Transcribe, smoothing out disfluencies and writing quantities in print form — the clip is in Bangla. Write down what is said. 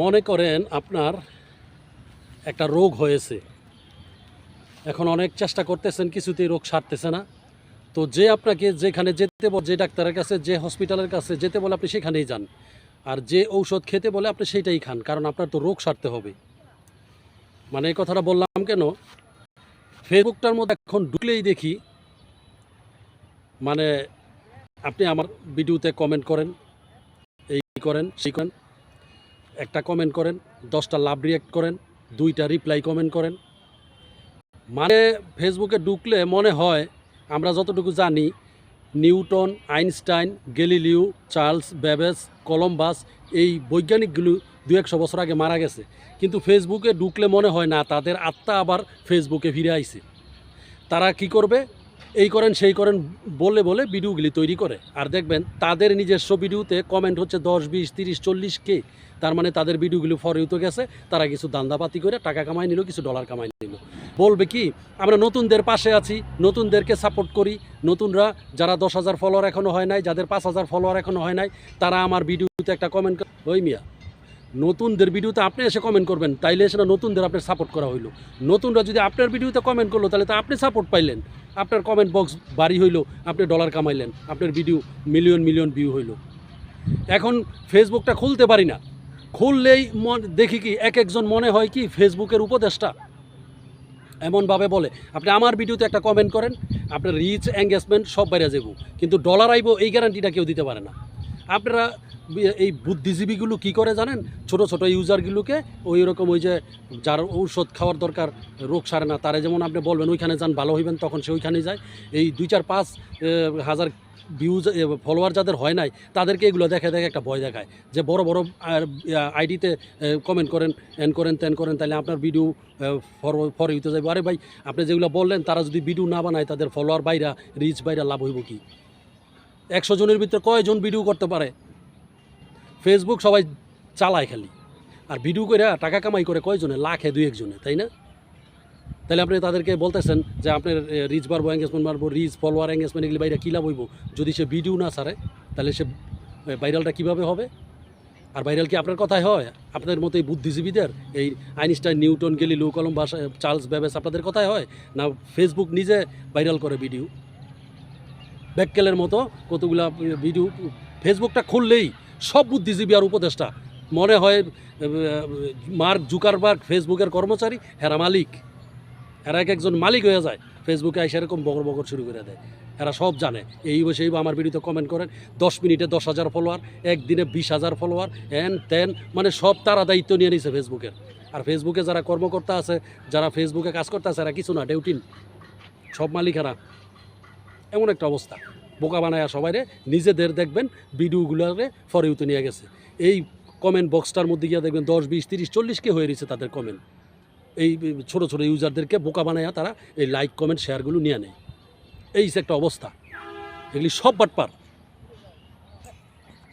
মনে করেন আপনার একটা রোগ হয়েছে, এখন অনেক চেষ্টা করতেছেন, কিছুতেই রোগ সারতেছে না। তো যে আপনাকে যেখানে যেতে বলে, যে ডাক্তারের কাছে, যে হসপিটালের কাছে যেতে বলে আপনি সেখানেই যান, আর যে ঔষধ খেতে বলে আপনি সেইটাই খান, কারণ আপনার তো রোগ সারতে হবে। মানে এই কথাটা বললাম কেন, ফেসবুকটার মধ্যে এখন ঢুকলেই দেখি, মানে আপনি আমার ভিডিওতে কমেন্ট করেন, এই করেন সেই করেন, একটা কমেন্ট করেন, 10টা লাভ রিয়াক্ট করেন, 2টা রিপ্লাই কমেন্ট করেন। মানে ফেসবুকে ঢুকলে মনে হয় আমরা যতটুকু জানি, Newton, Einstein, Galileo, Charles Babbage, Columbus, এই বৈজ্ঞানিকগুলো 200 বছর আগে মারা গেছে, কিন্তু ফেসবুকে ঢুকলে মনে হয় না তাদের আত্মা আবার ফেসবুকে ফিরে আইছে। তারা কি করবে, এই করেন সেই করেন বলে বলে ভিডিওগুলি তৈরি করে, আর দেখবেন তাদের নিজস্ব ভিডিওতে কমেন্ট হচ্ছে 10, 20, 30, 40K। তার মানে তাদের ভিডিওগুলো ফরেও গেছে, তারা কিছু দান্দাপাতি করে টাকা কামাই নিল, কিছু ডলার কামাই নিল। বলবে কি, আমরা নতুনদের পাশে আছি, নতুনদেরকে সাপোর্ট করি। নতুনরা যারা 10,000 ফলোয়ার এখনও হয় নাই, যাদের 5,000 ফলোয়ার এখনও হয় নাই, তারা আমার ভিডিওতে একটা কমেন্ট করে, ওই মিয়া, নতুনদের ভিডিওতে আপনি এসে কমেন্ট করবেন, তাইলে সেটা নতুনদের আপনার সাপোর্ট করা হইলো। নতুনরা যদি আপনার ভিডিওতে কমেন্ট করলো, তাহলে তো আপনি সাপোর্ট পাইলেন, আপনার কমেন্ট বক্স বাড়ি হইলো, আপনি ডলার কামাইলেন, আপনার ভিডিও মিলিয়ন মিলিয়ন ভিউ হইলো। এখন ফেসবুকটা খুলতে পারি না, খুললেই দেখি কি একজন মনে হয় কি ফেসবুকের উপদেষ্টা। এমনভাবে বলে, আপনি আমার ভিডিওতে একটা কমেন্ট করেন, আপনার রিচ এঙ্গেজমেন্ট সব বাইরে যাব, কিন্তু ডলার আইব এই গ্যারান্টিটা কেউ দিতে পারে না। আপনারা এই বুদ্ধিজীবীগুলো কি করে জানেন, ছোট ছোট ইউজারগুলোকে ওই রকম, ওই যে যার ঔষধ খাওয়ার দরকার, রোগ সারে না, তারে যেমন আপনি বলবেন ওইখানে যান ভালো হইবেন, তখন সে ওইখানেই যায়। এই 2, 4, 5 হাজার ভিউজ ফলোয়ার যাদের হয় নাই, তাদেরকে এগুলো দেখে দেখে একটা ভয় দেখায় যে বড় বড় আইডিতে কমেন্ট করেন, এন করেন তেন করেন, তাহলে আপনার ভিডিও ফর হইতে যাবে। আরে ভাই, আপনি যেগুলো বললেন, তারা যদি ভিডিও না বানায়, তাদের ফলোয়ার বাইরা, রিচ বাইরা, লাভ হইব কি? 100 জনের ভিতরে কয়জন ভিডিও করতে পারে? ফেসবুক সবাই চালায় খালি, আর ভিডিও করে টাকা কামাই করে কয়জনে? লাখে 2-1 জনে, তাই না? তাহলে আপনি তাদেরকে বলতেছেন যে আপনার রিচ বাড়বো, এঙ্গেজমেন্ট বাড়বো, রিচ ফলোয়ার এঙ্গেজমেন্ট এগুলি বাইরে কী লাভ হইব? যদি সে ভিডিও না ছাড়ে, তাহলে সে ভাইরালটা কীভাবে হবে? আর ভাইরাল কি আপনার কথায় হয়? আপনাদের মতো এই বুদ্ধিজীবীদের, এই Einstein, Newton, Galileo, Columbus, Charles Babbage, আপনাদের কথায় হয়? না ফেসবুক নিজে ভাইরাল করে ভিডিও? ব্যাককেলের মতো কতগুলা ভিডিও। ফেসবুকটা খুললেই সব বুদ্ধিজীবী আর উপদেষ্টা মনে হয় মার্ক জুকারবার্গ ফেসবুকের কর্মচারী, হেরা মালিক। এরা একজন মালিক হয়ে যায়, ফেসবুকে এসে এরকম বকর বকর শুরু করে দেয়। এরা সব জানে, এই সেই আমার ভিডিওতে কমেন্ট করেন, 10 মিনিটে 10,000 ফলোয়ার, একদিনে 20,000 ফলোয়ার, হ্যান ত্যান, মানে সব তারা দায়িত্ব নিয়ে নিছে ফেসবুকের। আর ফেসবুকে যারা কর্মকর্তা আছে, যারা ফেসবুকে কাজ করতে আছে, এরা কিছু না, ডেউটিন, সব মালিকেরা। এমন একটা অবস্থা, বোকা বানায় সবাই নিজেদের দেখবেন ভিডিওগুলোরে ফরেউতে নিয়ে গেছে। এই কমেন্ট বক্সটার মধ্যে গিয়ে দেখবেন 10, 20, 30, 40K হয়ে রয়েছে তাদের কমেন্ট। এই ছোটো ছোটো ইউজারদেরকে বোকা বানায় তারা এই লাইক কমেন্ট শেয়ারগুলো নিয়ে নেয়। এই একটা অবস্থা, এগুলি সব বাটপার।